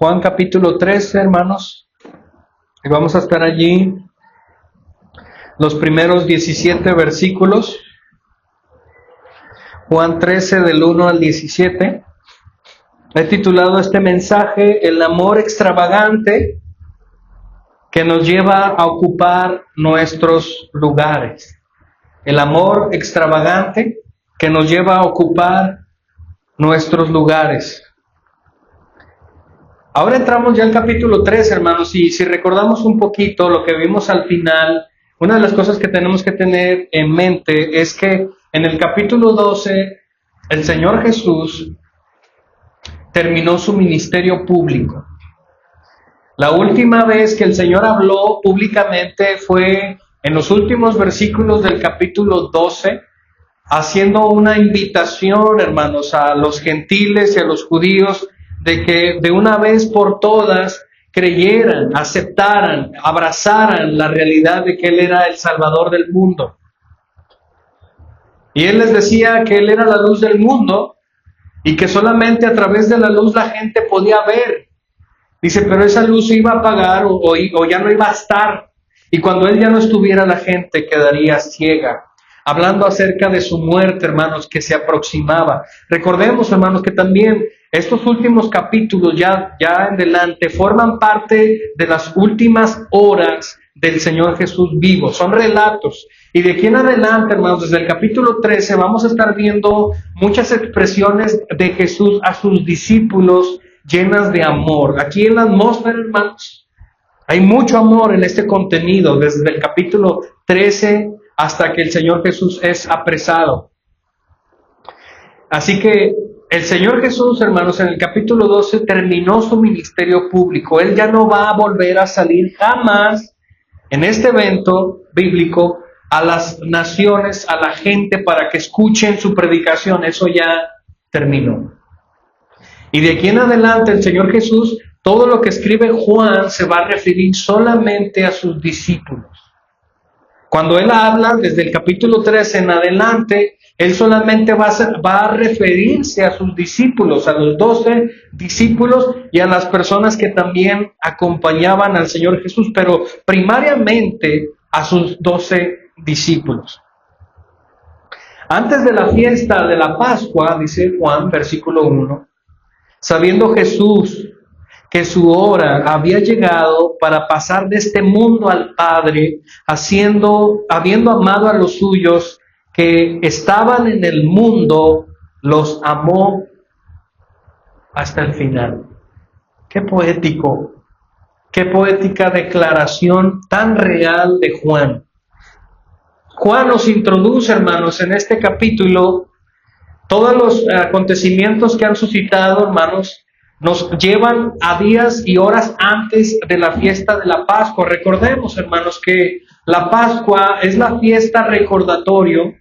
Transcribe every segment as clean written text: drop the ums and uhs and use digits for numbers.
Juan capítulo 13, hermanos. Y vamos a estar allí los primeros 17 versículos. Juan 13 del 1 al 17. He titulado este mensaje El amor extravagante que nos lleva a ocupar nuestros lugares. El amor extravagante que nos lleva a ocupar nuestros lugares. Ahora entramos ya al capítulo 3, hermanos, y si recordamos un poquito lo que vimos al final, una de las cosas que tenemos que tener en mente es que en el capítulo 12 el Señor Jesús terminó su ministerio público. La última vez que el Señor habló públicamente fue en los últimos versículos del capítulo 12, haciendo una invitación, hermanos, a los gentiles y a los judíos de que de una vez por todas creyeran, aceptaran, abrazaran la realidad de que Él era el Salvador del mundo. Y Él les decía que Él era la luz del mundo y que solamente a través de la luz la gente podía ver. Dice, pero esa luz se iba a apagar o ya no iba a estar. Y cuando Él ya no estuviera, la gente quedaría ciega. Hablando acerca de su muerte, hermanos, que se aproximaba. Recordemos, hermanos, que también estos últimos capítulos ya en adelante forman parte de las últimas horas del Señor Jesús vivo. Son relatos. Y de aquí en adelante, hermanos, desde el capítulo 13 vamos a estar viendo muchas expresiones de Jesús a sus discípulos llenas de amor. Aquí en la atmósfera, hermanos, hay mucho amor en este contenido, desde el capítulo 13 hasta que el Señor Jesús es apresado. Así que el Señor Jesús, hermanos, en el capítulo 12 terminó su ministerio público. Él ya no va a volver a salir jamás en este evento bíblico a las naciones, a la gente, para que escuchen su predicación. Eso ya terminó. Y de aquí en adelante el Señor Jesús, todo lo que escribe Juan se va a referir solamente a sus discípulos. Cuando Él habla desde el capítulo 13 en adelante, Él solamente va a referirse a sus discípulos, a los 12 discípulos y a las personas que también acompañaban al Señor Jesús, pero primariamente a sus 12 discípulos. Antes de la fiesta de la Pascua, dice Juan, versículo 1, sabiendo Jesús que su hora había llegado para pasar de este mundo al Padre, habiendo amado a los suyos que estaban en el mundo, los amó hasta el final. Qué poético, qué poética declaración tan real de Juan. Juan nos introduce, hermanos, en este capítulo todos los acontecimientos que han suscitado, hermanos, nos llevan a días y horas antes de la fiesta de la Pascua. Recordemos, hermanos, que la Pascua es la fiesta recordatorio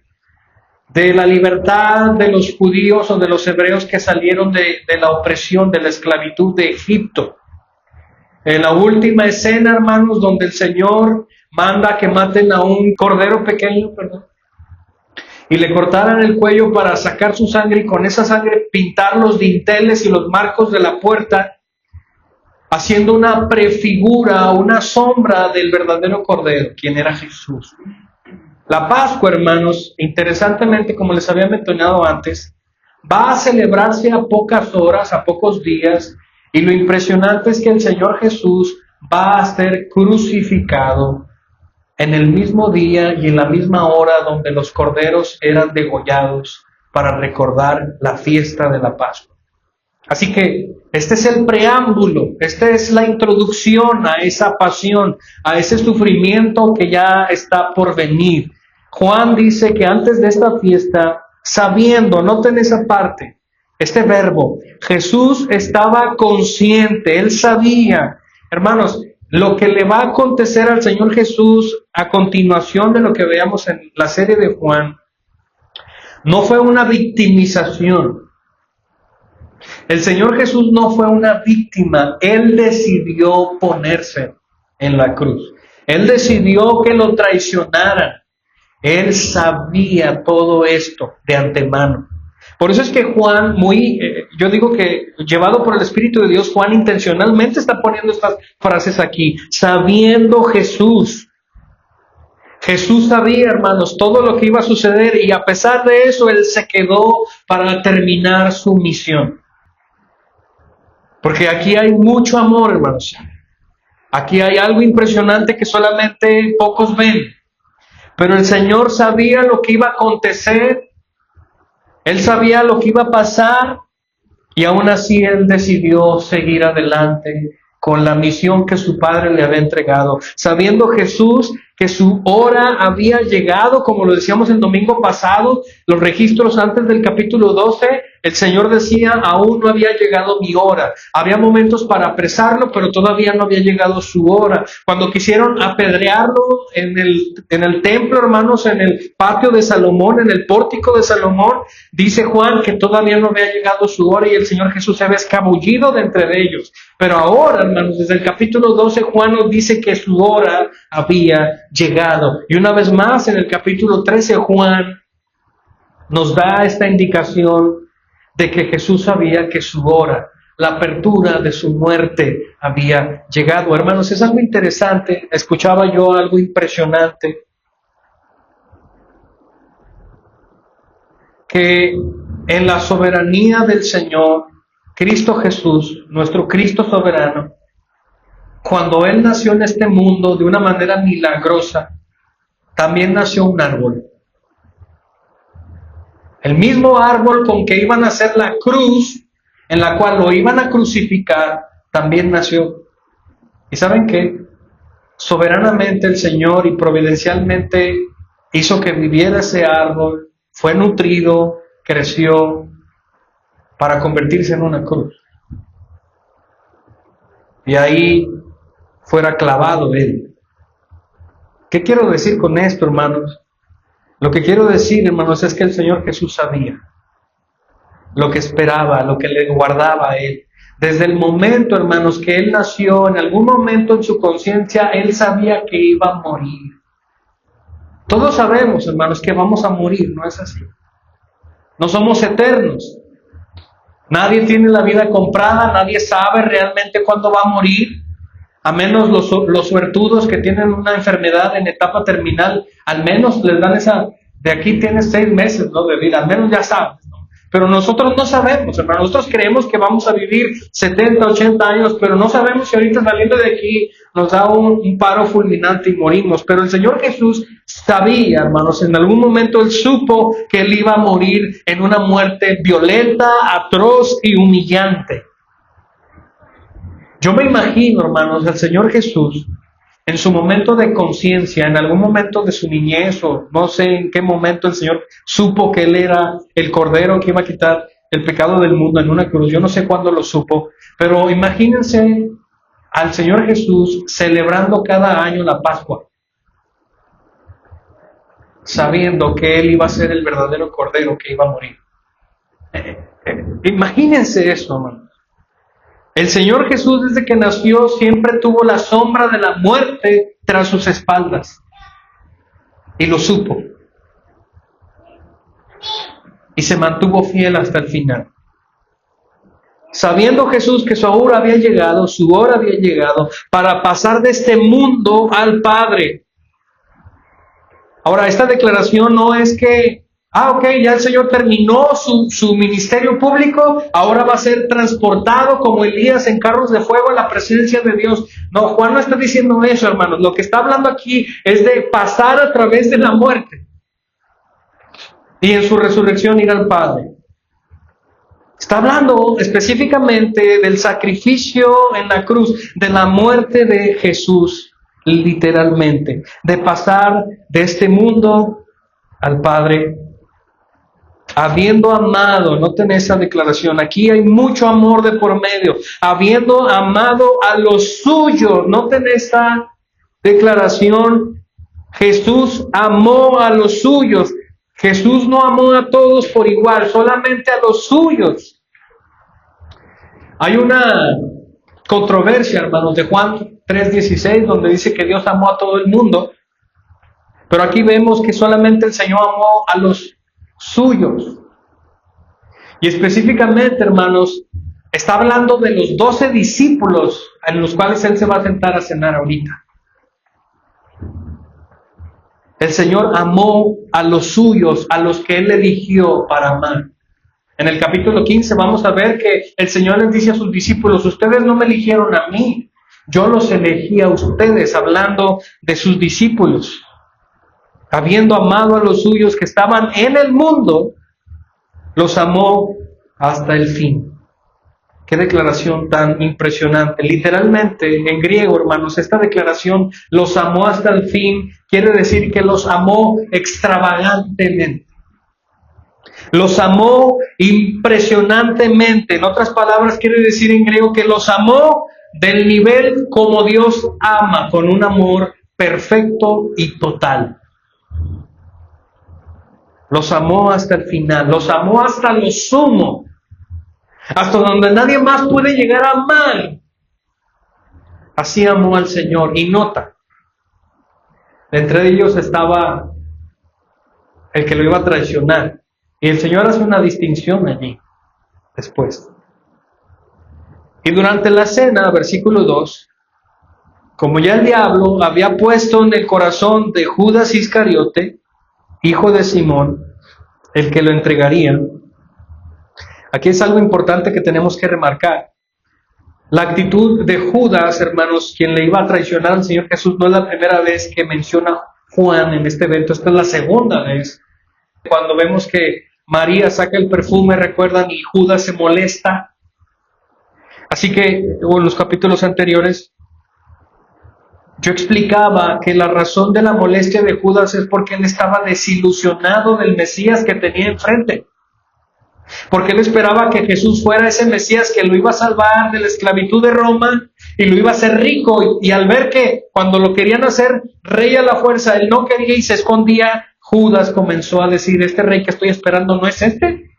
de la libertad de los judíos o de los hebreos que salieron de la opresión, de la esclavitud de Egipto. En la última escena, hermanos, donde el Señor manda que maten a un cordero pequeño, y le cortaran el cuello para sacar su sangre y con esa sangre pintar los dinteles y los marcos de la puerta, haciendo una prefigura, una sombra del verdadero Cordero, quien era Jesús. La Pascua, hermanos, interesantemente, como les había mencionado antes, va a celebrarse a pocas horas, a pocos días, y lo impresionante es que el Señor Jesús va a ser crucificado en el mismo día y en la misma hora donde los corderos eran degollados para recordar la fiesta de la Pascua. Así que este es el preámbulo, esta es la introducción a esa pasión, a ese sufrimiento que ya está por venir. Juan dice que antes de esta fiesta, sabiendo, noten esa parte, este verbo, Jesús estaba consciente, Él sabía, hermanos, lo que le va a acontecer al Señor Jesús a continuación de lo que veamos en la serie de Juan, no fue una victimización. El Señor Jesús no fue una víctima, Él decidió ponerse en la cruz. Él decidió que lo traicionaran. Él sabía todo esto de antemano. Por eso es que Juan, yo digo que llevado por el Espíritu de Dios, Juan intencionalmente está poniendo estas frases aquí, sabiendo Jesús. Jesús sabía, hermanos, todo lo que iba a suceder y a pesar de eso, Él se quedó para terminar su misión. Porque aquí hay mucho amor, hermanos. Aquí hay algo impresionante que solamente pocos ven. Pero el Señor sabía lo que iba a acontecer. Él sabía lo que iba a pasar. Y aún así Él decidió seguir adelante con la misión que su Padre le había entregado. Sabiendo Jesús que su hora había llegado, como lo decíamos el domingo pasado, los registros antes del capítulo 12, el Señor decía, aún no había llegado mi hora. Había momentos para apresarlo, pero todavía no había llegado su hora. Cuando quisieron apedrearlo en el templo, hermanos, en el patio de Salomón, en el pórtico de Salomón, dice Juan que todavía no había llegado su hora y el Señor Jesús se había escabullido de entre ellos. Pero ahora, hermanos, desde el capítulo 12, Juan nos dice que su hora había llegado. Y una vez más, en el capítulo 13, Juan nos da esta indicación de que Jesús sabía que su hora, la apertura de su muerte había llegado. Hermanos, es algo interesante. Escuchaba yo algo impresionante. Que en la soberanía del Señor, Cristo Jesús, nuestro Cristo soberano, cuando Él nació en este mundo de una manera milagrosa, también nació un árbol. El mismo árbol con que iban a hacer la cruz, en la cual lo iban a crucificar, también nació. ¿Y saben qué? Soberanamente el Señor y providencialmente hizo que viviera ese árbol, fue nutrido, creció, para convertirse en una cruz. Y ahí fuera clavado Él. ¿Qué quiero decir con esto, hermanos? Lo que quiero decir, hermanos, es que el Señor Jesús sabía lo que esperaba, lo que le guardaba a Él. Desde el momento, hermanos, que Él nació, en algún momento en su conciencia, Él sabía que iba a morir. Todos sabemos, hermanos, que vamos a morir, ¿no es así? No somos eternos. Nadie tiene la vida comprada, nadie sabe realmente cuándo va a morir, a menos los suertudos que tienen una enfermedad en etapa terminal, al menos les dan de aquí tienes 6 meses, ¿no?, de vida, al menos ya sabes, ¿no? Pero nosotros no sabemos, hermano. Nosotros creemos que vamos a vivir 70, 80 años, pero no sabemos si ahorita saliendo de aquí nos da un paro fulminante y morimos. Pero el Señor Jesús sabía, hermanos, en algún momento Él supo que Él iba a morir en una muerte violenta, atroz y humillante. Yo me imagino, hermanos, al Señor Jesús en su momento de conciencia, en algún momento de su niñez, o no sé en qué momento el Señor supo que Él era el Cordero que iba a quitar el pecado del mundo en una cruz. Yo no sé cuándo lo supo, pero imagínense al Señor Jesús celebrando cada año la Pascua, sabiendo que Él iba a ser el verdadero Cordero que iba a morir. Imagínense eso, hermano. El Señor Jesús, desde que nació, siempre tuvo la sombra de la muerte tras sus espaldas. Y lo supo. Y se mantuvo fiel hasta el final. Sabiendo Jesús que su hora había llegado para pasar de este mundo al Padre. Ahora, esta declaración no es que, ya el Señor terminó su ministerio público, ahora va a ser transportado como Elías en carros de fuego a la presencia de Dios. No, Juan no está diciendo eso, hermanos. Lo que está hablando aquí es de pasar a través de la muerte y en su resurrección ir al Padre. Está hablando específicamente del sacrificio en la cruz, de la muerte de Jesús, literalmente, de pasar de este mundo al Padre. Habiendo amado, noten esa declaración, aquí hay mucho amor de por medio, habiendo amado a los suyos, noten esta declaración, Jesús amó a los suyos. Jesús no amó a todos por igual, solamente a los suyos. Hay una controversia, hermanos, de Juan 3:16, donde dice que Dios amó a todo el mundo, pero aquí vemos que solamente el Señor amó a los suyos. Y específicamente, hermanos, está hablando de los 12 discípulos en los cuales Él se va a sentar a cenar ahorita. El Señor amó a los suyos, a los que Él eligió para amar. En el capítulo 15 vamos a ver que el Señor les dice a sus discípulos: ustedes no me eligieron a mí, yo los elegí a ustedes, hablando de sus discípulos. Habiendo amado a los suyos que estaban en el mundo, los amó hasta el fin. Qué declaración tan impresionante. Literalmente, en griego, hermanos, esta declaración, los amó hasta el fin, quiere decir que los amó extravagantemente. Los amó impresionantemente. En otras palabras, quiere decir en griego que los amó del nivel como Dios ama, con un amor perfecto y total. Los amó hasta el final, los amó hasta lo sumo, hasta donde nadie más puede llegar a amar. Así amó al Señor. Y nota, entre ellos estaba el que lo iba a traicionar. Y el Señor hace una distinción allí, después. Y durante la cena, versículo 2, como ya el diablo había puesto en el corazón de Judas Iscariote, hijo de Simón, el que lo entregaría. Aquí es algo importante que tenemos que remarcar. La actitud de Judas, hermanos, quien le iba a traicionar al Señor Jesús, no es la primera vez que menciona Juan en este evento. Esta es la segunda vez. Cuando vemos que María saca el perfume, recuerdan, y Judas se molesta. Así que, en los capítulos anteriores, yo explicaba que la razón de la molestia de Judas es porque él estaba desilusionado del Mesías que tenía enfrente. Porque él esperaba que Jesús fuera ese Mesías que lo iba a salvar de la esclavitud de Roma y lo iba a hacer rico. Y al ver que cuando lo querían hacer rey a la fuerza, él no quería y se escondía, Judas comenzó a decir: este rey que estoy esperando no es este.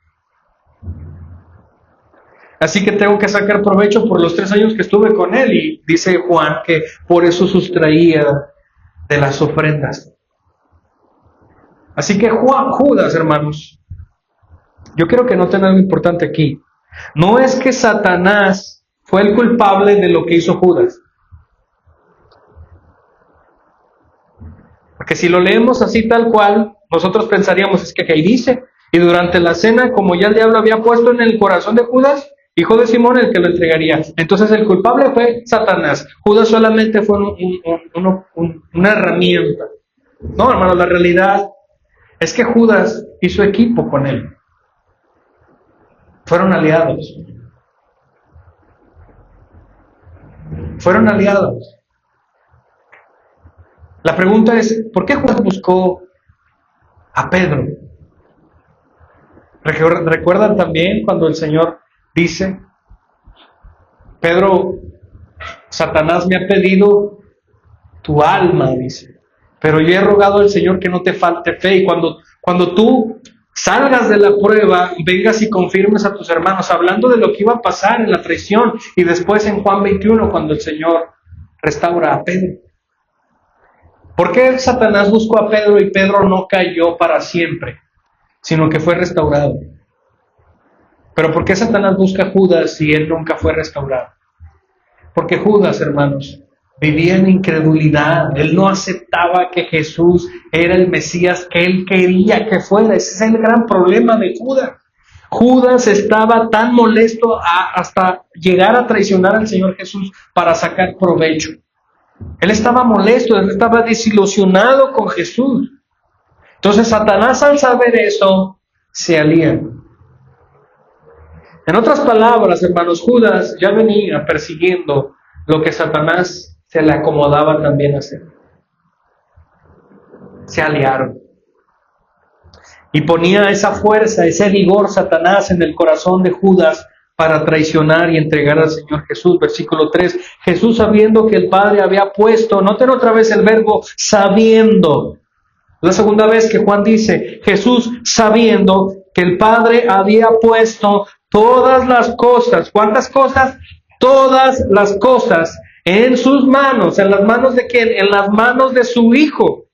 Así que tengo que sacar provecho por los 3 años que estuve con él. Y dice Juan que por eso sustraía de las ofrendas. Así que Judas, hermanos, yo quiero que noten algo importante aquí. No es que Satanás fue el culpable de lo que hizo Judas. Porque si lo leemos así tal cual, nosotros pensaríamos: es que ahí dice. Y durante la cena, como ya el diablo había puesto en el corazón de Judas, hijo de Simón, el que lo entregaría. Entonces el culpable fue Satanás. Judas solamente fue una herramienta. No, hermano, la realidad es que Judas hizo equipo con él. Fueron aliados. Fueron aliados. La pregunta es: ¿por qué Judas buscó a Pedro? ¿Recuerdan también cuando el Señor dice: Pedro, Satanás me ha pedido tu alma, dice, pero yo he rogado al Señor que no te falte fe, y cuando tú salgas de la prueba, vengas y confirmes a tus hermanos, hablando de lo que iba a pasar en la traición, y después en Juan 21, cuando el Señor restaura a Pedro. ¿Por qué Satanás buscó a Pedro y Pedro no cayó para siempre, sino que fue restaurado? Pero ¿por qué Satanás busca a Judas si él nunca fue restaurado? Porque Judas, hermanos, vivía en incredulidad. Él no aceptaba que Jesús era el Mesías que él quería que fuera. Ese es el gran problema de Judas. Judas estaba tan molesto hasta llegar a traicionar al Señor Jesús para sacar provecho. Él estaba molesto, él estaba desilusionado con Jesús. Entonces Satanás, al saber eso, se alía. En otras palabras, hermanos, Judas ya venía persiguiendo lo que Satanás se le acomodaba también hacer. Se aliaron. Y ponía esa fuerza, ese vigor Satanás en el corazón de Judas para traicionar y entregar al Señor Jesús. Versículo 3. Jesús, sabiendo que el Padre había puesto, noten otra vez el verbo sabiendo. La segunda vez que Juan dice: Jesús, sabiendo que el Padre había puesto todas las cosas. ¿Cuántas cosas? Todas las cosas en sus manos. ¿En las manos de quién? En las manos de su Hijo.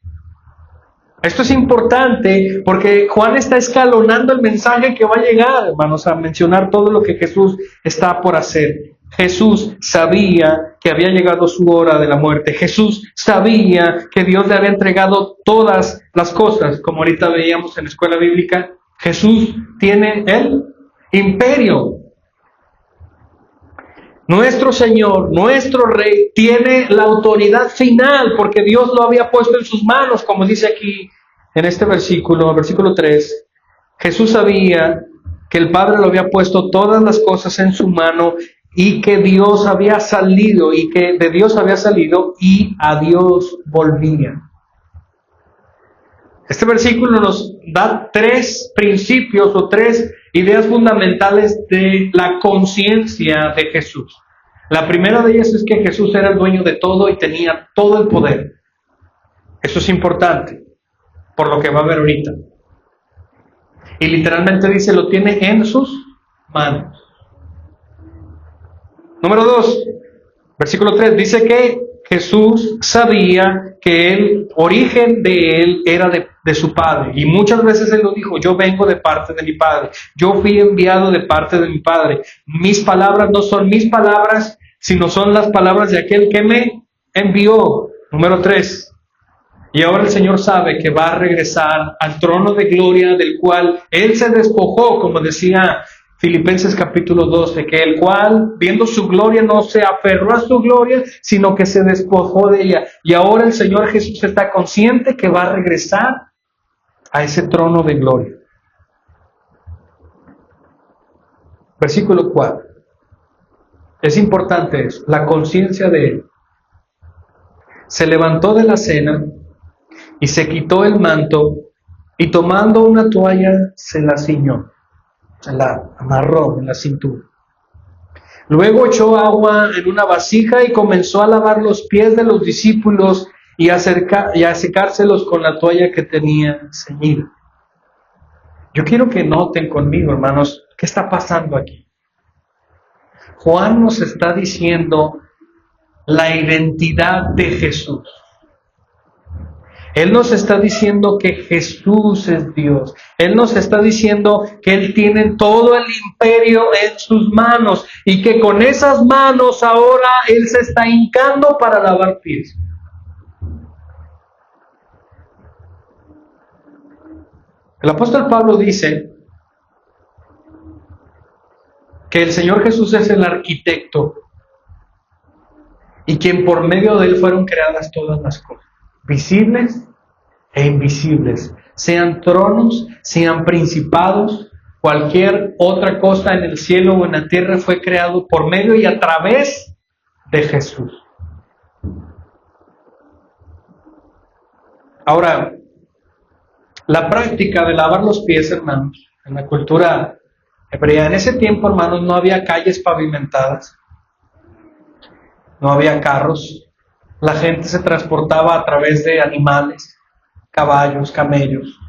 Esto es importante porque Juan está escalonando el mensaje que va a llegar, hermanos, a mencionar todo lo que Jesús está por hacer. Jesús sabía que había llegado su hora de la muerte. Jesús sabía que Dios le había entregado todas las cosas, como ahorita veíamos en la escuela bíblica. Jesús tiene el imperio. Nuestro Señor, nuestro Rey, tiene la autoridad final porque Dios lo había puesto en sus manos, como dice aquí en este versículo 3. Jesús sabía que el Padre lo había puesto todas las cosas en su mano y que Dios había salido y que de Dios había salido y a Dios volvía. Este versículo nos da 3 principios o 3 ideas fundamentales de la conciencia de Jesús. La primera de ellas es que Jesús era el dueño de todo y tenía todo el poder. Eso es importante, por lo que va a ver ahorita. Y literalmente dice, lo tiene en sus manos. Número 2, versículo 3, dice que Jesús sabía que el origen de él era de su Padre. Y muchas veces él lo dijo, yo vengo de parte de mi Padre. Yo fui enviado de parte de mi Padre. Mis palabras no son mis palabras, sino son las palabras de aquel que me envió. Número 3. Y ahora el Señor sabe que va a regresar al trono de gloria del cual Él se despojó, como decía Filipenses capítulo 12, que el cual, viendo su gloria, no se aferró a su gloria, sino que se despojó de ella. Y ahora el Señor Jesús está consciente que va a regresar a ese trono de gloria. Versículo 4. Es importante eso, la conciencia de Él. Se levantó de la cena y se quitó el manto y tomando una toalla se la ciñó. Se la amarró en la cintura. Luego echó agua en una vasija y comenzó a lavar los pies de los discípulos y a secárselos con la toalla que tenía ceñida. Yo quiero que noten conmigo, hermanos, ¿qué está pasando aquí? Juan nos está diciendo la identidad de Jesús. Él nos está diciendo que Jesús es Dios. Él nos está diciendo que Él tiene todo el imperio en sus manos y que con esas manos ahora Él se está hincando para lavar pies. El apóstol Pablo dice que el Señor Jesús es el arquitecto y quien por medio de Él fueron creadas todas las cosas, visibles e invisibles, sean tronos, sean principados, cualquier otra cosa en el cielo o en la tierra fue creado por medio y a través de Jesús. Ahora, la práctica de lavar los pies, hermanos, en la cultura hebrea, en ese tiempo, hermanos, no había calles pavimentadas, no había carros. La gente se transportaba a través de animales, caballos, camellos.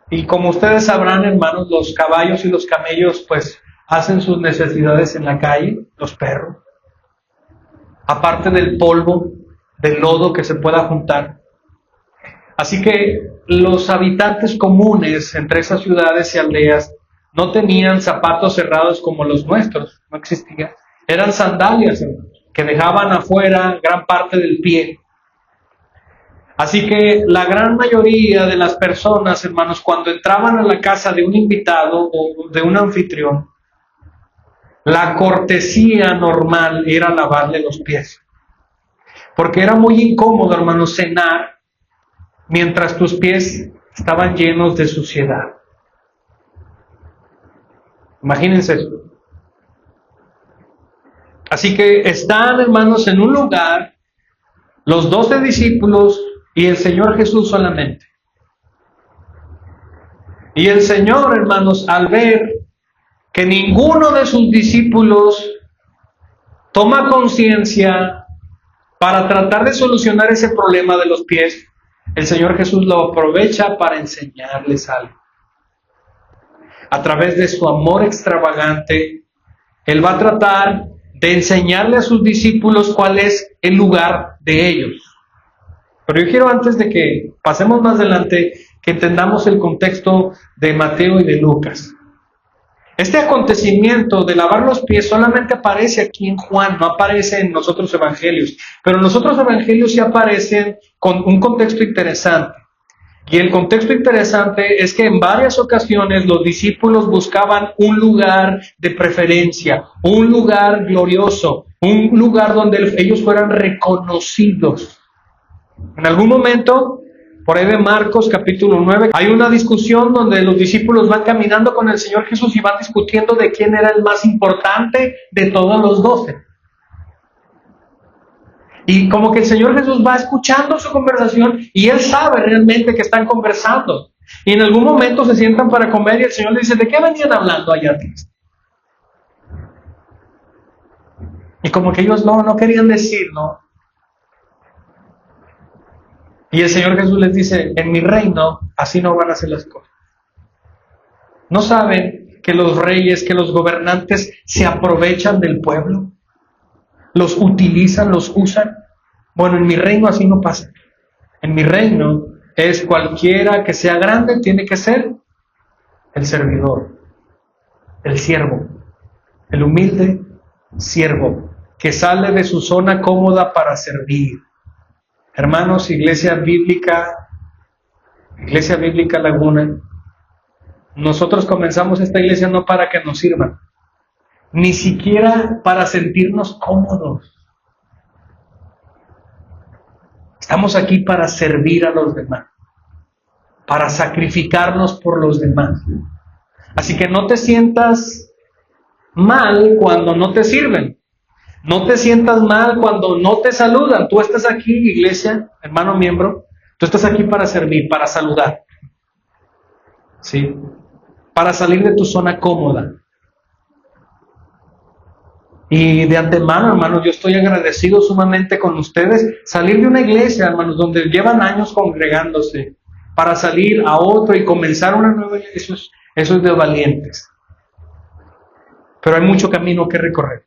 Y como ustedes sabrán, hermanos, los caballos y los camellos pues hacen sus necesidades en la calle, los perros. Aparte del polvo, del lodo que se pueda juntar. Así que los habitantes comunes entre esas ciudades y aldeas no tenían zapatos cerrados como los nuestros, no existían. Eran sandalias, hermanos, que dejaban afuera gran parte del pie. Así que la gran mayoría de las personas, hermanos, cuando entraban a la casa de un invitado o de un anfitrión, la cortesía normal era lavarle los pies. Porque era muy incómodo, hermanos, cenar mientras tus pies estaban llenos de suciedad. Imagínense eso. Así que están, hermanos, en un lugar, los 12 discípulos y el Señor Jesús solamente. Y el Señor, hermanos, al ver que ninguno de sus discípulos toma conciencia para tratar de solucionar ese problema de los pies, el Señor Jesús lo aprovecha para enseñarles algo. A través de su amor extravagante, Él va a tratar de enseñarle a sus discípulos cuál es el lugar de ellos. Pero yo quiero, antes de que Pasemos más adelante, que entendamos el contexto de Mateo y de Lucas. Este acontecimiento de lavar los pies solamente aparece aquí en Juan, no aparece en los otros evangelios. Pero en los otros evangelios sí aparecen con un contexto interesante. Y el contexto interesante es que en varias ocasiones los discípulos buscaban un lugar de preferencia, un lugar glorioso, un lugar donde ellos fueran reconocidos. En algún momento, por ahí de Marcos capítulo 9, hay una discusión donde los discípulos van caminando con el Señor Jesús y van discutiendo de quién era el más importante de todos los 12. Y como que el Señor Jesús va escuchando su conversación y Él sabe realmente que están conversando. Y en algún momento se sientan para comer y el Señor le dice, ¿de qué venían hablando allá atrás? Y como que ellos no querían decir, ¿no? Y el Señor Jesús les dice, en mi reino así no van a ser las cosas. ¿No saben que los reyes, que los gobernantes se aprovechan del pueblo? Los utilizan, los usan. Bueno, en mi reino así no pasa. En mi reino es cualquiera que sea grande tiene que ser el servidor, el siervo, el humilde siervo que sale de su zona cómoda para servir. Hermanos, Iglesia Bíblica Laguna, nosotros comenzamos esta iglesia no para que nos sirvan, ni siquiera para sentirnos cómodos. Estamos aquí para servir a los demás, para sacrificarnos por los demás. Así que no te sientas mal cuando no te sirven. No te sientas mal cuando no te saludan. Tú estás aquí, iglesia, hermano miembro, tú estás aquí para servir, para saludar. ¿Sí? Para salir de tu zona cómoda. Y de antemano, hermanos, yo estoy agradecido sumamente con ustedes. Salir de una iglesia, hermanos, donde llevan años congregándose, para salir a otro y comenzar una nueva iglesia, eso es de valientes. Pero hay mucho camino que recorrer.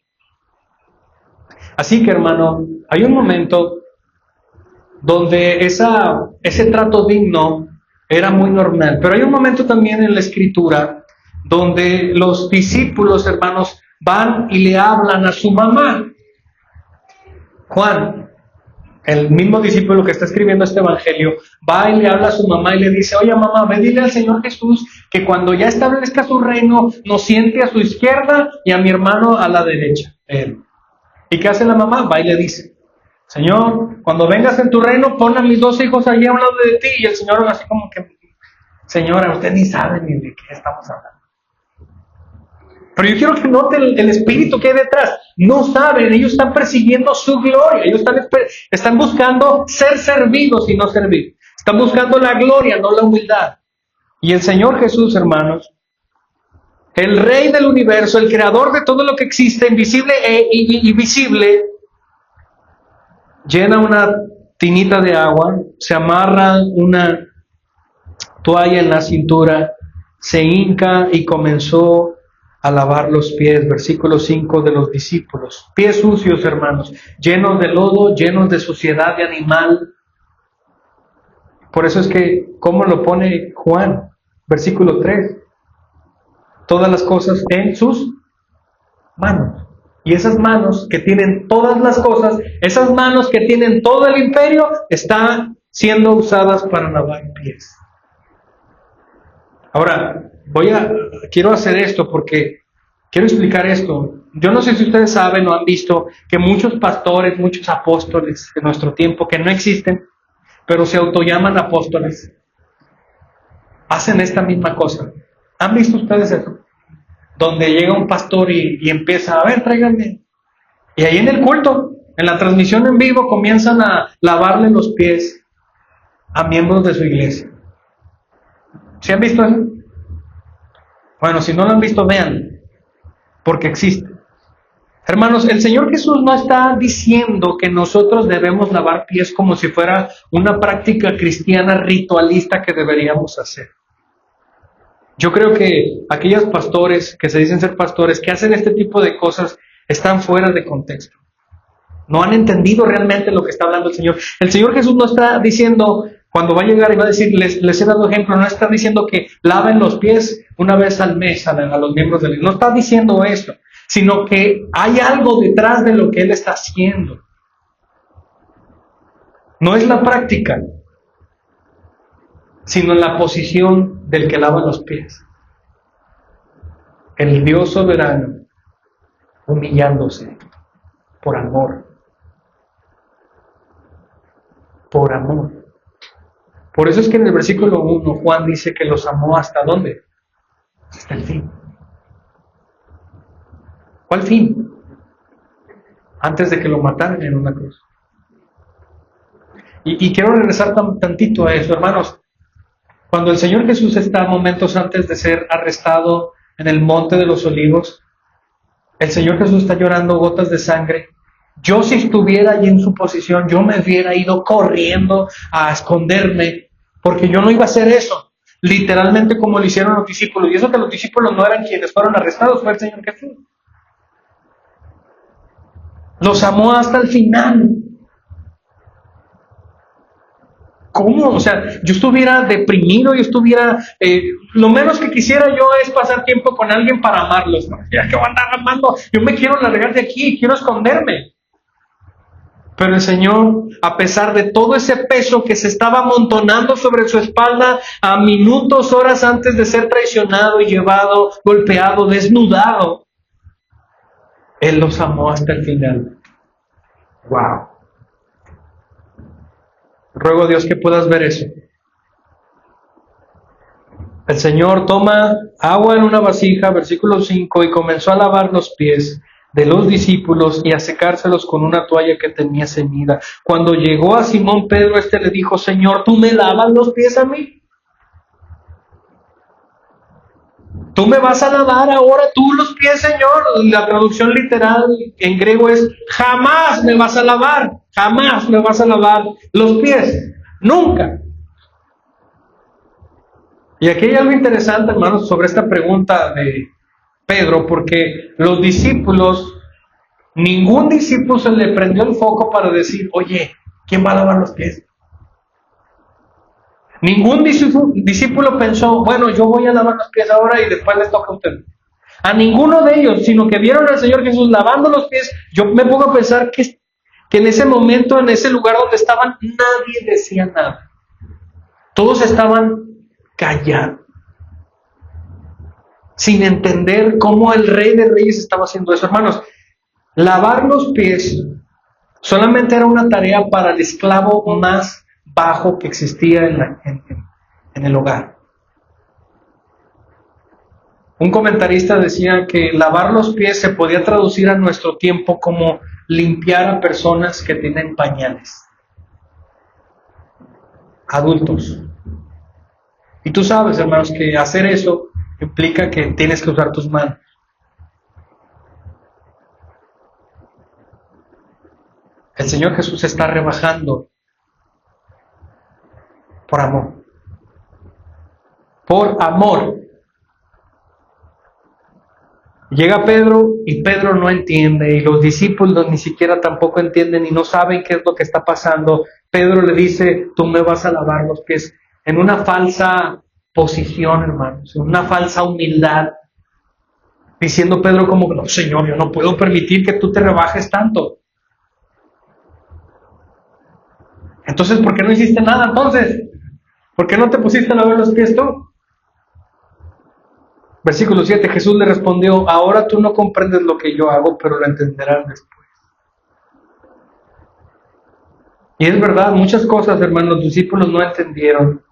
Así que, hermano, hay un momento donde ese trato digno era muy normal. Pero hay un momento también en la Escritura donde los discípulos, hermanos, van y le hablan a su mamá. Juan, el mismo discípulo que está escribiendo este evangelio, va y le habla a su mamá y le dice, oye mamá, ve dile al Señor Jesús que cuando ya establezca su reino, nos siente a su izquierda y a mi hermano a la derecha. ¿Y qué hace la mamá? Va y le dice, Señor, cuando vengas en tu reino, pon a mis 2 hijos allí a un lado de ti. Y el Señor así como que, señora, usted ni sabe ni de qué estamos hablando. Pero yo quiero que noten el espíritu que hay detrás. No saben, ellos están persiguiendo su gloria. Ellos están buscando ser servidos y no servir. Están buscando la gloria, no la humildad. Y el Señor Jesús, hermanos, el Rey del universo, el creador de todo lo que existe, invisible y visible, llena una tinita de agua, se amarra una toalla en la cintura, se hinca y comenzó a lavar los pies, versículo 5 de los discípulos. Pies sucios, hermanos, llenos de lodo, llenos de suciedad de animal. Por eso es que, ¿cómo lo pone Juan? Versículo 3. Todas las cosas en sus manos. Y esas manos que tienen todas las cosas, esas manos que tienen todo el imperio, están siendo usadas para lavar pies. Ahora, quiero hacer esto porque quiero explicar esto. Yo no sé si ustedes saben o han visto que muchos pastores, muchos apóstoles de nuestro tiempo que no existen, pero se autollaman apóstoles, hacen esta misma cosa. ¿Han visto ustedes eso? Donde llega un pastor y empieza, a ver, tráiganme. Y ahí en el culto, en la transmisión en vivo, comienzan a lavarle los pies a miembros de su iglesia. ¿Sí han visto eso? Bueno, si no lo han visto, vean, porque existe. Hermanos, el Señor Jesús no está diciendo que nosotros debemos lavar pies como si fuera una práctica cristiana ritualista que deberíamos hacer. Yo creo que aquellos pastores que se dicen ser pastores, que hacen este tipo de cosas, están fuera de contexto. No han entendido realmente lo que está hablando el Señor. El Señor Jesús no está diciendo, Cuando va a llegar y va a decir, les he dado ejemplo, no está diciendo que laven los pies una vez al mes a los miembros del iglesia. No está diciendo eso, sino que hay algo detrás de lo que Él está haciendo. No es la práctica, sino la posición del que lava los pies. El Dios soberano humillándose por amor. Por amor. Por eso es que en el versículo 1 Juan dice que los amó ¿hasta dónde? Hasta el fin. ¿Cuál fin? Antes de que lo mataran en una cruz. Y quiero regresar tantito a eso, hermanos. Cuando el Señor Jesús está momentos antes de ser arrestado en el Monte de los Olivos, el Señor Jesús está llorando gotas de sangre. Yo, si estuviera allí en su posición, yo me hubiera ido corriendo a esconderme, porque yo no iba a hacer eso, literalmente como lo hicieron los discípulos. Y eso que los discípulos no eran quienes fueron arrestados, fue el Señor Jesús. Los amó hasta el final. ¿Cómo? O sea, yo estuviera deprimido, lo menos que quisiera yo es pasar tiempo con alguien para amarlos. ¿No? Ya que van a andar amando, yo me quiero largar de aquí, quiero esconderme. Pero el Señor, a pesar de todo ese peso que se estaba amontonando sobre su espalda a minutos, horas antes de ser traicionado y llevado, golpeado, desnudado, Él los amó hasta el final. ¡Wow! Ruego a Dios que puedas ver eso. El Señor toma agua en una vasija, versículo 5, y comenzó a lavar los pies de los discípulos y a secárselos con una toalla que tenía ceñida. Cuando llegó a Simón Pedro, le dijo, Señor, ¿tú me lavas los pies a mí? ¿Tú me vas a lavar ahora tú los pies, Señor? La traducción literal en griego es, jamás me vas a lavar los pies, nunca. Y aquí hay algo interesante, hermanos, sobre esta pregunta de Pedro, porque los discípulos, ningún discípulo se le prendió el foco para decir, oye, ¿quién va a lavar los pies? Ningún discípulo pensó, bueno, yo voy a lavar los pies ahora y después les toca a usted. A ninguno de ellos, sino que vieron al Señor Jesús lavando los pies. Yo me pongo a pensar que en ese momento, en ese lugar donde estaban, nadie decía nada. Todos estaban callados, sin entender cómo el Rey de Reyes estaba haciendo eso. Hermanos, lavar los pies solamente era una tarea para el esclavo más bajo que existía en el hogar. Un comentarista decía que lavar los pies se podía traducir a nuestro tiempo como limpiar a personas que tienen pañales. Adultos. Y tú sabes, hermanos, que hacer eso implica que tienes que usar tus manos. El Señor Jesús se está rebajando por amor. Por amor. Llega Pedro y Pedro no entiende, y los discípulos ni siquiera tampoco entienden y no saben qué es lo que está pasando. Pedro le dice, tú me vas a lavar los pies, en una falsa posición, hermanos, en una falsa humildad, diciendo Pedro como, no, Señor, yo no puedo permitir que tú te rebajes tanto. Entonces, ¿por qué no hiciste nada entonces? ¿Por qué no te pusiste a lavar los pies tú? Versículo 7, Jesús le respondió, ahora tú no comprendes lo que yo hago, pero lo entenderás después. Y es verdad, muchas cosas, hermanos, los discípulos no entendieron,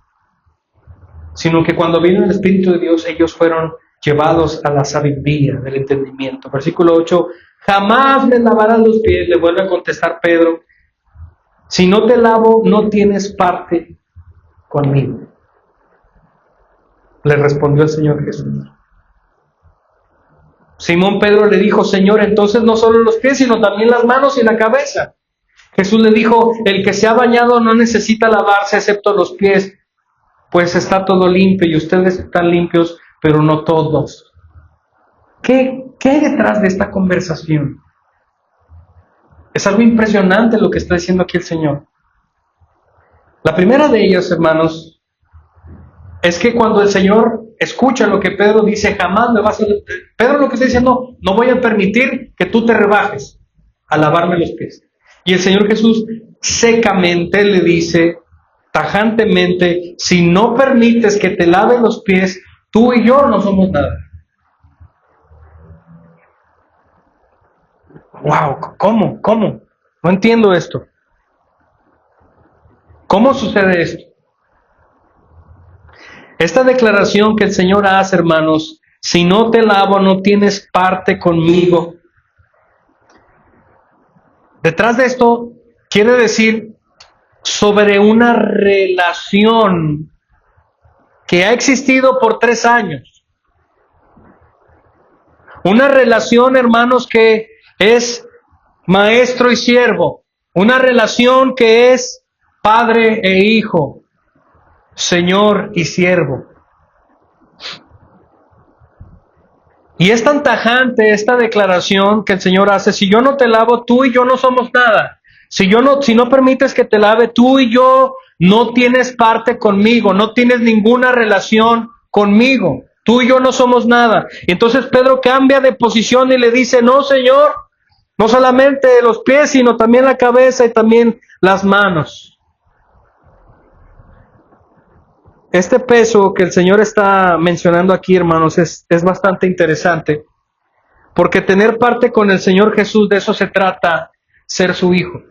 sino que cuando vino el Espíritu de Dios, ellos fueron llevados a la sabiduría del entendimiento. Versículo 8, jamás me lavarás los pies, le vuelve a contestar Pedro, si no te lavo, no tienes parte conmigo. Le respondió el Señor Jesús. Simón Pedro le dijo, Señor, entonces no solo los pies, sino también las manos y la cabeza. Jesús le dijo, el que se ha bañado no necesita lavarse excepto los pies, pues está todo limpio y ustedes están limpios, pero no todos. ¿Qué hay detrás de esta conversación? Es algo impresionante lo que está diciendo aquí el Señor. La primera de ellas, hermanos, es que cuando el Señor escucha lo que Pedro dice, jamás me vas a... Pedro lo que está diciendo, no voy a permitir que tú te rebajes a lavarme los pies. Y el Señor Jesús secamente le dice, tajantemente, si no permites que te lave los pies, tú y yo no somos nada. Wow, ¿cómo? No entiendo esto. ¿Cómo sucede esto? Esta declaración que el Señor hace, hermanos, si no te lavo, no tienes parte conmigo. Detrás de esto quiere decir sobre una relación que ha existido por 3 años. Una relación, hermanos, que es maestro y siervo. Una relación que es padre e hijo. Señor y siervo. Y es tan tajante esta declaración que el Señor hace: si yo no te lavo, tú y yo no somos nada. Si no permites que te lave, tú y yo no tienes parte conmigo, no tienes ninguna relación conmigo. Tú y yo no somos nada. Y entonces Pedro cambia de posición y le dice: no, Señor, no solamente los pies, sino también la cabeza y también las manos. Este peso que el Señor está mencionando aquí, hermanos, es bastante interesante, porque tener parte con el Señor Jesús, de eso se trata ser su hijo.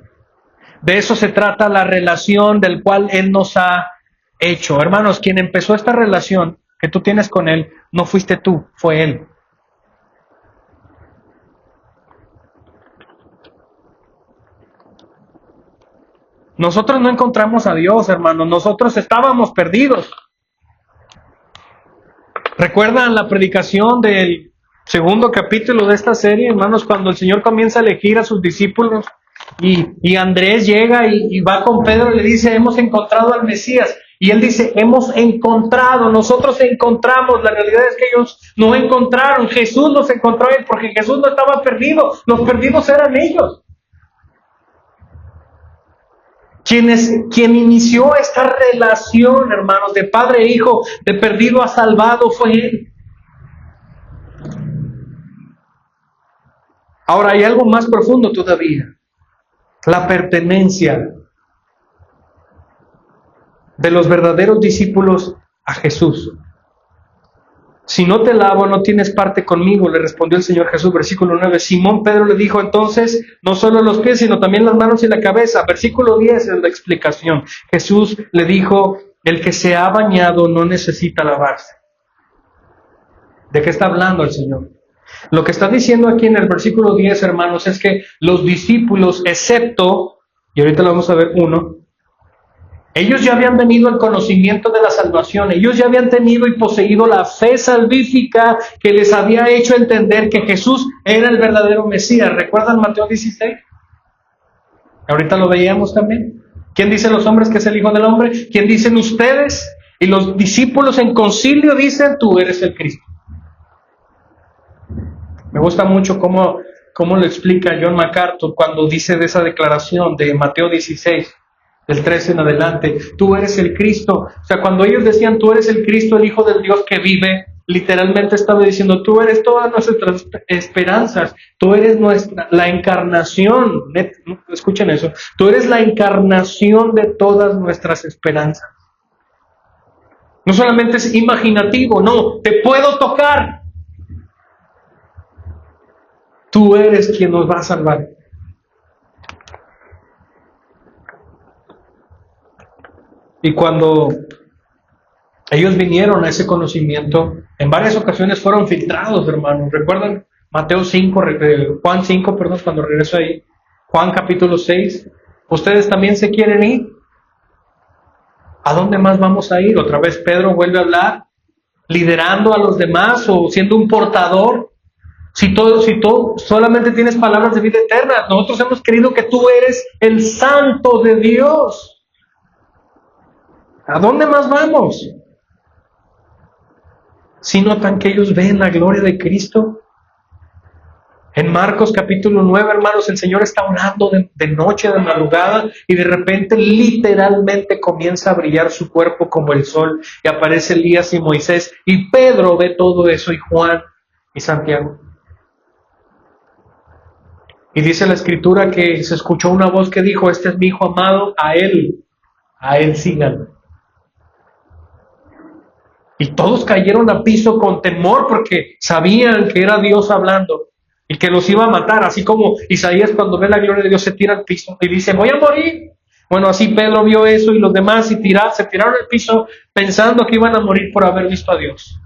De eso se trata la relación del cual Él nos ha hecho. Hermanos, quien empezó esta relación que tú tienes con Él, no fuiste tú, fue Él. Nosotros no encontramos a Dios, hermanos. Nosotros estábamos perdidos. ¿Recuerdan la predicación del 2º capítulo de esta serie, hermanos? Cuando el Señor comienza a elegir a sus discípulos y Andrés llega y va con Pedro y le dice: hemos encontrado al Mesías. Y él dice: hemos encontrado, nosotros encontramos. La realidad es que ellos no encontraron. Jesús los encontró a él, porque Jesús no estaba perdido. Los perdidos eran ellos. Quien inició esta relación, hermanos, de padre e hijo, de perdido a salvado, fue Él. Ahora hay algo más profundo todavía: la pertenencia de los verdaderos discípulos a Jesús. Si no te lavo, no tienes parte conmigo, le respondió el Señor Jesús. Versículo 9. Simón Pedro le dijo entonces: no solo los pies, sino también las manos y la cabeza. Versículo 10 es la explicación. Jesús le dijo: el que se ha bañado no necesita lavarse. ¿De qué está hablando el Señor? Lo que está diciendo aquí en el versículo 10, hermanos, es que los discípulos, excepto, y ahorita lo vamos a ver uno, ellos ya habían venido al conocimiento de la salvación. Ellos ya habían tenido y poseído la fe salvífica que les había hecho entender que Jesús era el verdadero Mesías. ¿Recuerdan Mateo 16? Ahorita lo veíamos también. ¿Quién dicen los hombres que es el Hijo del Hombre? ¿Quién dicen ustedes? Y los discípulos en concilio dicen: tú eres el Cristo. Me gusta mucho cómo lo explica John MacArthur cuando dice de esa declaración de Mateo 16. Del 13 en adelante: tú eres el Cristo. O sea, cuando ellos decían: tú eres el Cristo, el Hijo del Dios que vive, literalmente estaba diciendo: tú eres todas nuestras esperanzas, tú eres la encarnación. Escuchen eso: tú eres la encarnación de todas nuestras esperanzas. No solamente es imaginativo, no, te puedo tocar. Tú eres quien nos va a salvar. Y cuando ellos vinieron a ese conocimiento, en varias ocasiones fueron filtrados, hermanos. ¿Recuerdan Juan 5, cuando regreso ahí? Juan capítulo 6. ¿Ustedes también se quieren ir? ¿A dónde más vamos a ir? Otra vez Pedro vuelve a hablar, liderando a los demás o siendo un portador. Si tú solamente tienes palabras de vida eterna, nosotros hemos creído que tú eres el Santo de Dios. ¿A dónde más vamos? Si notan que ellos ven la gloria de Cristo, En Marcos capítulo 9, hermanos, el Señor está orando de noche, de madrugada, y de repente literalmente comienza a brillar su cuerpo como el sol, y aparece Elías y Moisés, y Pedro ve todo eso, y Juan y Santiago. Y dice la Escritura que se escuchó una voz que dijo: este es mi Hijo amado, a él síganlo. Y todos cayeron a piso con temor porque sabían que era Dios hablando y que los iba a matar, así como Isaías cuando ve la gloria de Dios se tira al piso y dice: voy a morir. Bueno, así Pedro vio eso y los demás se tiraron al piso pensando que iban a morir por haber visto a Dios.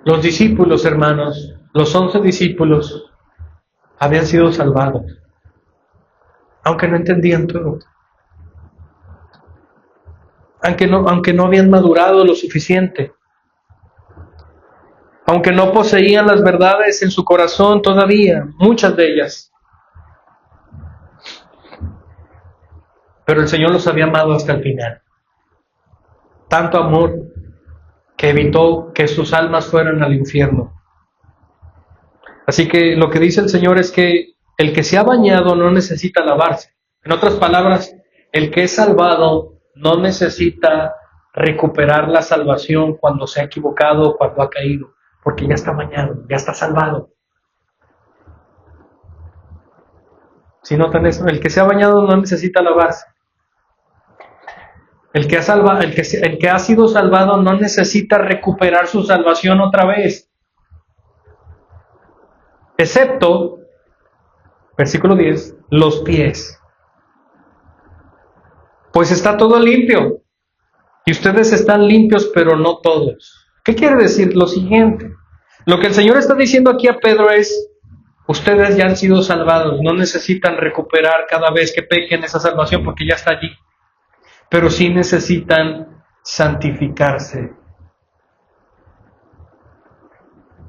Los discípulos, hermanos, los 11 discípulos habían sido salvados, aunque no entendían todo. Aunque no habían madurado lo suficiente, aunque no poseían las verdades en su corazón todavía, muchas de ellas. Pero el Señor los había amado hasta el final. Tanto amor que evitó que sus almas fueran al infierno. Así que lo que dice el Señor es que el que se ha bañado no necesita lavarse. En otras palabras, el que es salvado no necesita recuperar la salvación cuando se ha equivocado o cuando ha caído, porque ya está bañado, ya está salvado. Si notan eso, el que se ha bañado no necesita lavarse. El que ha sido salvado no necesita recuperar su salvación otra vez. Excepto, versículo 10, los pies. Pues está todo limpio. Y ustedes están limpios, pero no todos. ¿Qué quiere decir? Lo siguiente. Lo que el Señor está diciendo aquí a Pedro es: ustedes ya han sido salvados, no necesitan recuperar cada vez que pequen esa salvación porque ya está allí. Pero sí necesitan santificarse.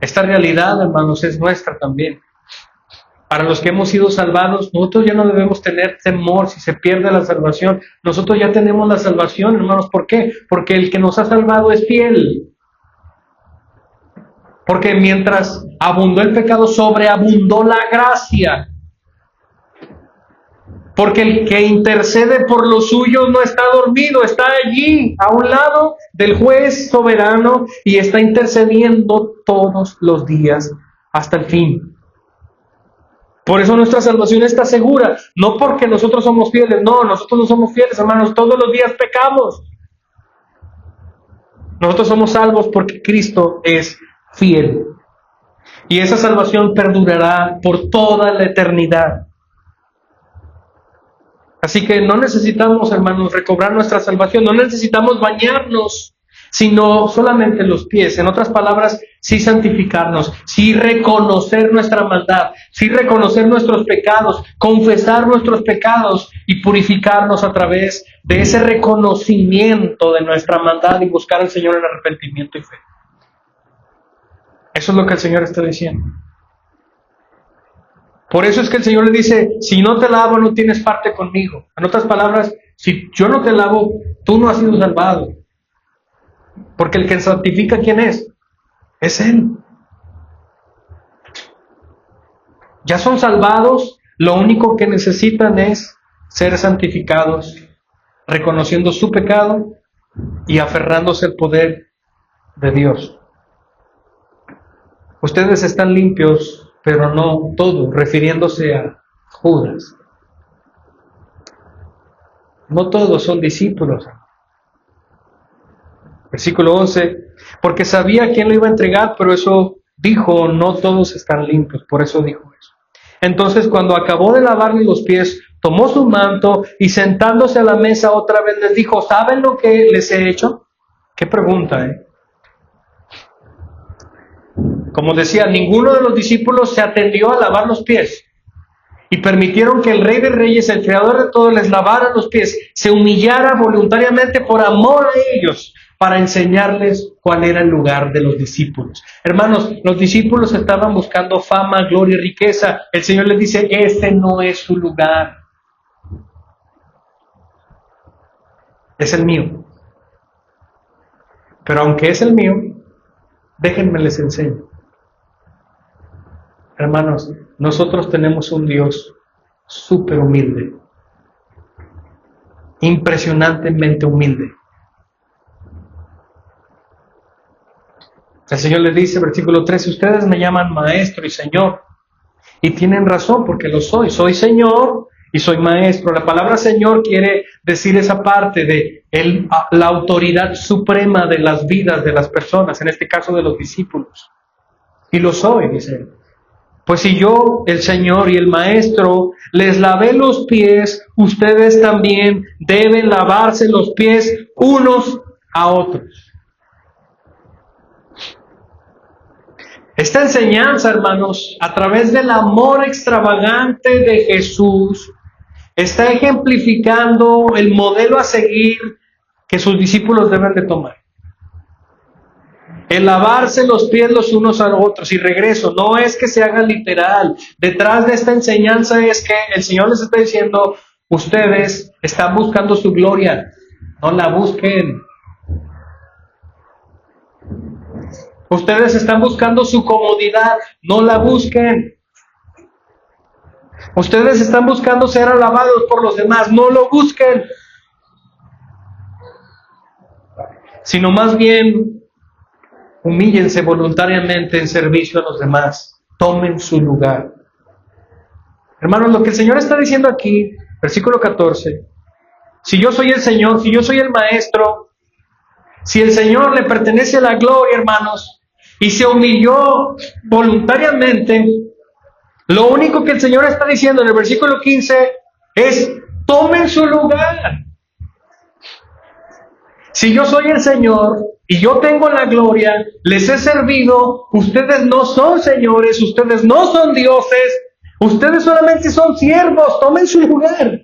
Esta realidad, hermanos, es nuestra también. Para los que hemos sido salvados, nosotros ya no debemos tener temor si se pierde la salvación. Nosotros ya tenemos la salvación, hermanos. ¿Por qué? Porque el que nos ha salvado es fiel. Porque mientras abundó el pecado, sobreabundó la gracia. Porque el que intercede por los suyos no está dormido, está allí, a un lado del juez soberano, y está intercediendo todos los días hasta el fin. Por eso nuestra salvación está segura, no porque nosotros somos fieles, no, nosotros no somos fieles, hermanos, todos los días pecamos. Nosotros somos salvos porque Cristo es fiel. Y esa salvación perdurará por toda la eternidad. Así que no necesitamos, hermanos, recobrar nuestra salvación, no necesitamos bañarnos, sino solamente los pies. En otras palabras, sí santificarnos, sí reconocer nuestra maldad, sí reconocer nuestros pecados, confesar nuestros pecados y purificarnos a través de ese reconocimiento de nuestra maldad y buscar al Señor en arrepentimiento y fe. Eso es lo que el Señor está diciendo. Por eso es que el Señor le dice: si no te lavo, no tienes parte conmigo. En otras palabras, si yo no te lavo, tú no has sido salvado. Porque el que santifica, ¿quién es? Es Él. Ya son salvados, lo único que necesitan es ser santificados, reconociendo su pecado y aferrándose al poder de Dios. Ustedes están limpios, pero no todos, refiriéndose a Judas. No todos son discípulos. Versículo 11, porque sabía quién lo iba a entregar, pero eso dijo: no todos están limpios, por eso dijo eso. Entonces, cuando acabó de lavarle los pies, tomó su manto y sentándose a la mesa otra vez les dijo: ¿saben lo que les he hecho? Qué pregunta, ¿eh? Como decía, ninguno de los discípulos se atendió a lavar los pies y permitieron que el Rey de Reyes, el Creador de todo, les lavara los pies, se humillara voluntariamente por amor a ellos, para enseñarles cuál era el lugar de los discípulos. Hermanos, los discípulos estaban buscando fama, gloria y riqueza. El Señor les dice: este no es su lugar. Es el mío. Pero aunque es el mío, déjenme les enseño. Hermanos, nosotros tenemos un Dios súper humilde, impresionantemente humilde. El Señor les dice, versículo 13, ustedes me llaman maestro y Señor, y tienen razón porque lo soy. Soy Señor y soy maestro. La palabra Señor quiere decir esa parte de la autoridad suprema de las vidas de las personas, en este caso de los discípulos. Y lo soy, dice él. Pues si yo, el Señor y el Maestro, les lavé los pies, ustedes también deben lavarse los pies unos a otros. Esta enseñanza, hermanos, a través del amor extravagante de Jesús, está ejemplificando el modelo a seguir que sus discípulos deben de tomar. El lavarse los pies los unos a los otros. Y regreso, no es que se haga literal. Detrás de esta enseñanza es que el Señor les está diciendo, ustedes están buscando su gloria, no la busquen. Ustedes están buscando su comodidad, no la busquen. Ustedes están buscando ser alabados por los demás, no lo busquen. Sino más bien, humíllense voluntariamente en servicio a los demás. Tomen su lugar. Hermanos, lo que el Señor está diciendo aquí, versículo 14, si yo soy el Señor, si yo soy el Maestro, si el Señor le pertenece a la gloria, hermanos, y se humilló voluntariamente, lo único que el Señor está diciendo en el versículo 15 es, tomen su lugar. Si yo soy el Señor y yo tengo la gloria, les he servido, ustedes no son señores, ustedes no son dioses, ustedes solamente son siervos, tomen su lugar.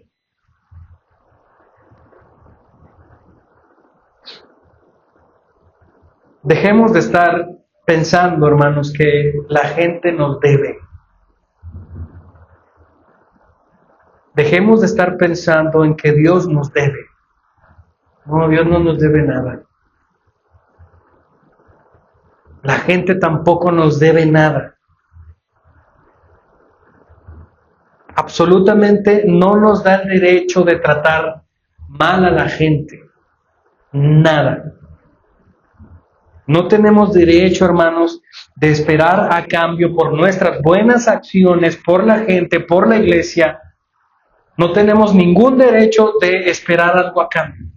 Dejemos de estar pensando, hermanos, que la gente nos debe. Dejemos de estar pensando en que Dios nos debe. No, Dios no nos debe nada. La gente tampoco nos debe nada. Absolutamente no nos da el derecho de tratar mal a la gente. Nada. No tenemos derecho, hermanos, de esperar a cambio por nuestras buenas acciones, por la gente, por la iglesia. No tenemos ningún derecho de esperar algo a cambio.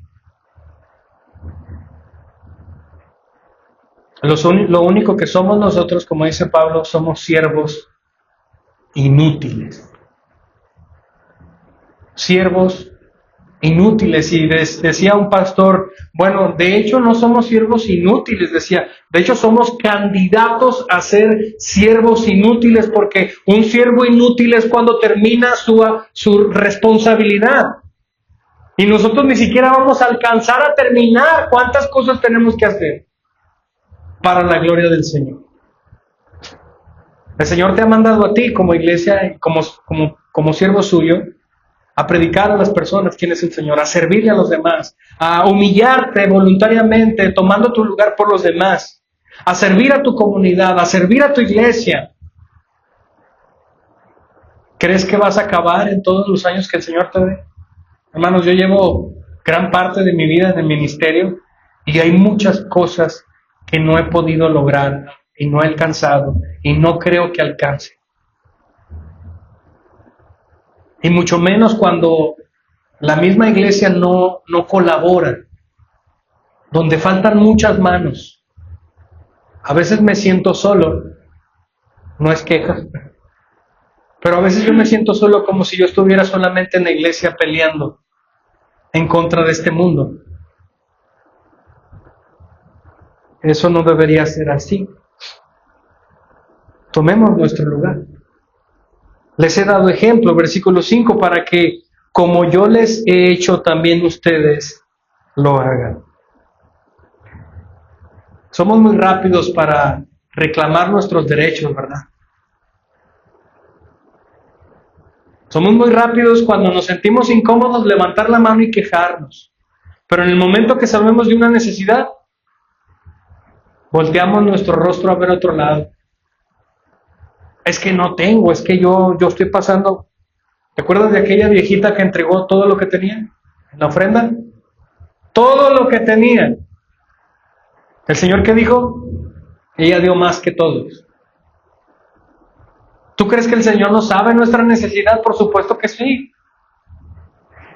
Lo único que somos nosotros, como dice Pablo, somos siervos inútiles. Siervos inútiles. Y decía un pastor, bueno, de hecho no somos siervos inútiles, decía, de hecho somos candidatos a ser siervos inútiles, porque un siervo inútil es cuando termina su responsabilidad. Y nosotros ni siquiera vamos a alcanzar a terminar. ¿Cuántas cosas tenemos que hacer para la gloria del Señor? El Señor te ha mandado a ti como iglesia, como siervo suyo, a predicar a las personas quién es el Señor, a servirle a los demás, a humillarte voluntariamente, tomando tu lugar por los demás, a servir a tu comunidad, a servir a tu iglesia. ¿Crees que vas a acabar en todos los años que el Señor te dé? Hermanos, yo llevo gran parte de mi vida en el ministerio y hay muchas cosas que no he podido lograr y no he alcanzado y no creo que alcance. Y mucho menos cuando la misma iglesia no colabora, donde faltan muchas manos. A veces me siento solo, no es queja, pero a veces yo me siento solo como si yo estuviera solamente en la iglesia peleando en contra de este mundo. Eso no debería ser así. Tomemos nuestro lugar. Les he dado ejemplo, versículo 5, para que como yo les he hecho, también ustedes lo hagan. Somos muy rápidos para reclamar nuestros derechos, ¿verdad? Somos muy rápidos cuando nos sentimos incómodos levantar la mano y quejarnos. Pero en el momento que sabemos de una necesidad, volteamos nuestro rostro a ver otro lado. Es que no tengo, es que yo estoy pasando. ¿Te acuerdas de aquella viejita que entregó todo lo que tenía en la ofrenda? Todo lo que tenía. ¿El Señor qué dijo? Ella dio más que todos. ¿Tú crees que el Señor no sabe nuestra necesidad? Por supuesto que sí.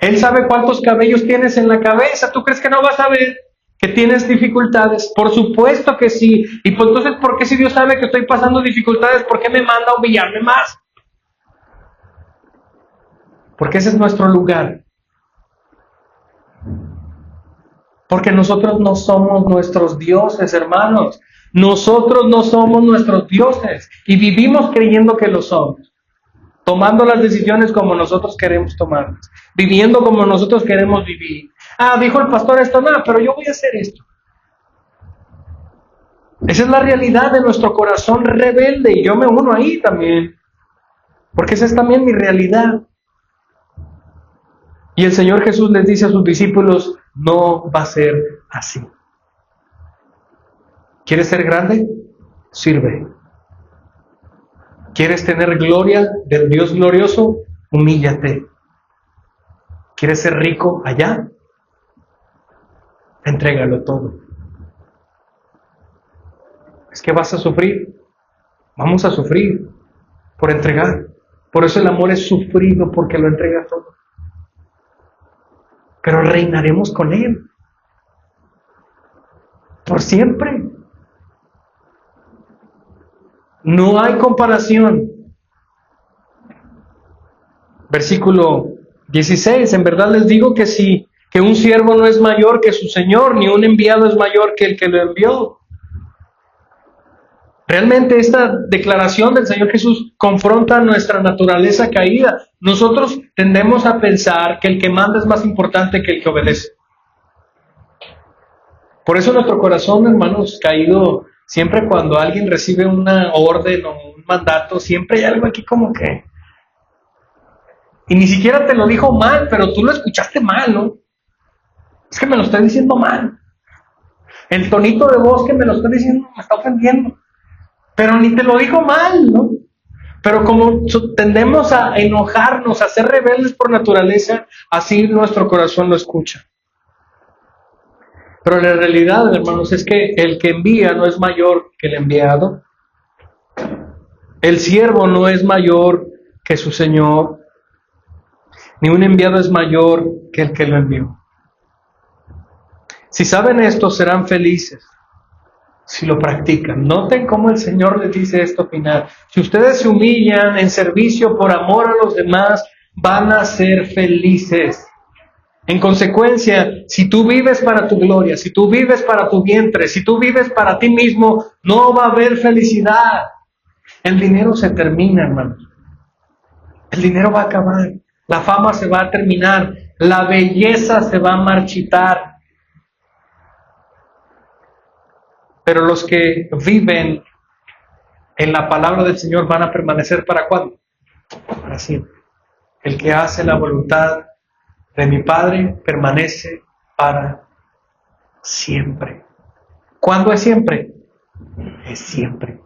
Él sabe cuántos cabellos tienes en la cabeza. ¿Tú crees que no va a saber que tienes dificultades? Por supuesto que sí. Y pues entonces, ¿por qué si Dios sabe que estoy pasando dificultades, por qué me manda a humillarme más? Porque ese es nuestro lugar. Porque nosotros no somos nuestros dioses, hermanos. Nosotros no somos nuestros dioses. Y vivimos creyendo que lo somos. Tomando las decisiones como nosotros queremos tomarlas. Viviendo como nosotros queremos vivir. Dijo el pastor esto, no, pero yo voy a hacer esto. Esa es la realidad de nuestro corazón rebelde. Y yo me uno ahí también. Porque esa es también mi realidad. Y el Señor Jesús les dice a sus discípulos, no va a ser así. ¿Quieres ser grande? Sirve. ¿Quieres tener gloria del Dios glorioso? Humíllate. ¿Quieres ser rico allá? Entrégalo todo. ¿Es que vas a sufrir? Vamos a sufrir por entregar. Por eso el amor es sufrido, porque lo entrega todo. Pero reinaremos con Él. Por siempre. No hay comparación. Versículo 16. En verdad les digo que un siervo no es mayor que su señor, ni un enviado es mayor que el que lo envió. Realmente esta declaración del Señor Jesús confronta nuestra naturaleza caída. Nosotros tendemos a pensar que el que manda es más importante que el que obedece. Por eso nuestro corazón, hermanos, caído, siempre cuando alguien recibe una orden o un mandato, siempre hay algo aquí como que... Y ni siquiera te lo dijo mal, pero tú lo escuchaste mal, ¿no? Es que me lo está diciendo mal. El tonito de voz que me lo está diciendo me está ofendiendo. Pero ni te lo dijo mal, ¿no? Pero como tendemos a enojarnos, a ser rebeldes por naturaleza, así nuestro corazón lo escucha. Pero la realidad, hermanos, es que el que envía no es mayor que el enviado. El siervo no es mayor que su señor. Ni un enviado es mayor que el que lo envió. Si saben esto, serán felices si lo practican. Noten cómo el Señor les dice esto al final. Si ustedes se humillan en servicio por amor a los demás, van a ser felices. En consecuencia, si tú vives para tu gloria, si tú vives para tu vientre, si tú vives para ti mismo, no va a haber felicidad. El dinero se termina, hermanos. El dinero va a acabar. La fama se va a terminar. La belleza se va a marchitar. Pero los que viven en la palabra del Señor van a permanecer ¿para cuándo? Para siempre. El que hace la voluntad de mi Padre permanece para siempre. ¿Cuándo es siempre? Es siempre.